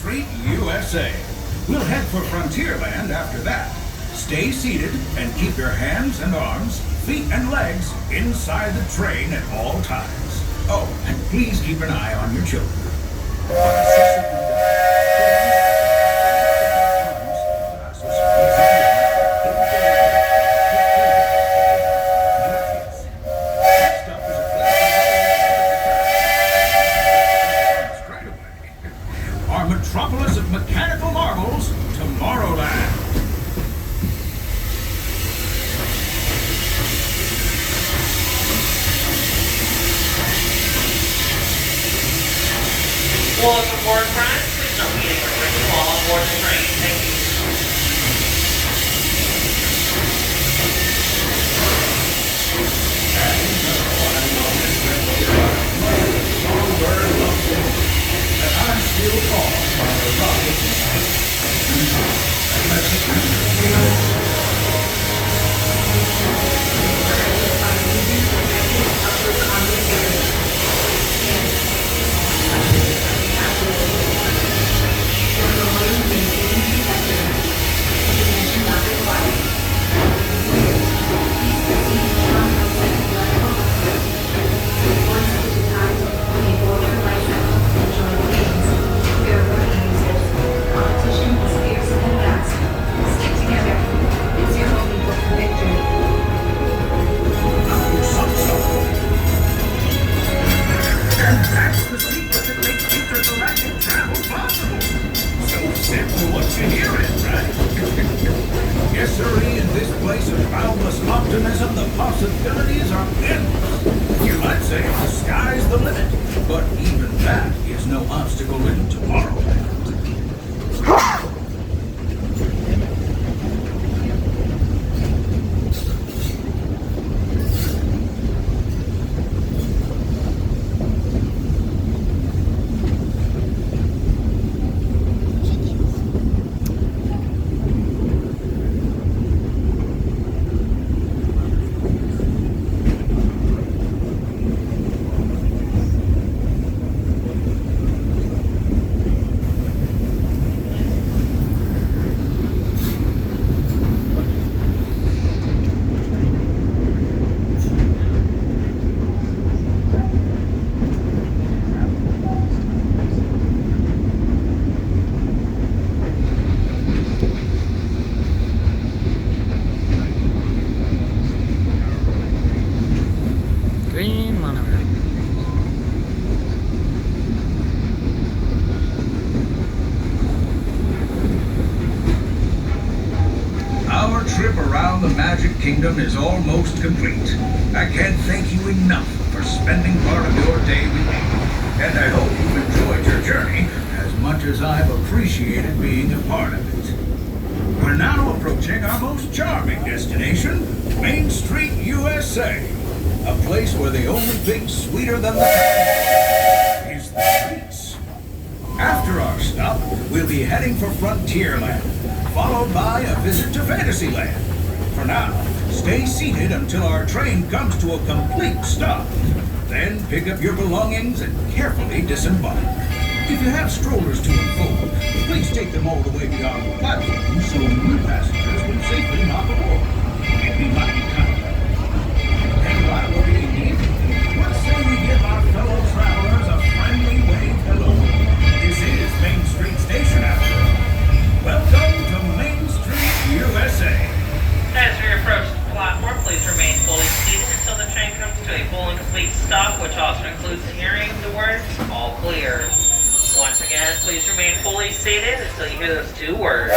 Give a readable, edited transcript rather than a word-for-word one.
Street, USA. We'll head for Frontierland after that. Stay seated and keep your hands and arms, feet and legs inside the train at all times. Oh, and please keep an eye on your children. Our metropolis of mechanical marvels, Tomorrowland. Welcome aboard, friends. Please don't be eating or drinking while on board the train. Thank you. I'm still called by the rocket. Yes, sirree, in this place of boundless optimism, the possibilities are endless. You might say the sky's the limit, but even that is no obstacle in Tomorrowland. Green monorail. Our trip around the Magic Kingdom is almost complete. I can't thank you enough for spending part of your day with me. And I hope you've enjoyed your journey as much as I've appreciated being a part of it. We're now approaching our most charming destination, Main Street, USA. A place where the only thing sweeter than the capital is the treats. After our stop, we'll be heading for Frontierland, followed by a visit to Fantasyland. For now, stay seated until our train comes to a complete stop. Then pick up your belongings and carefully disembark. If you have strollers to unfold, please take them all the way beyond the platform so new passengers can safely hop aboard. It'd be mighty kind. And while we're being evening, let's say we give our fellow travelers a friendly wave hello. This is Main Street Station after all. Welcome to Main Street, USA. As we approach the platform, please remain fully seated until the train comes to a full and complete stop, which also includes hearing the words, all clear. Once again, please remain fully seated until you hear those two words.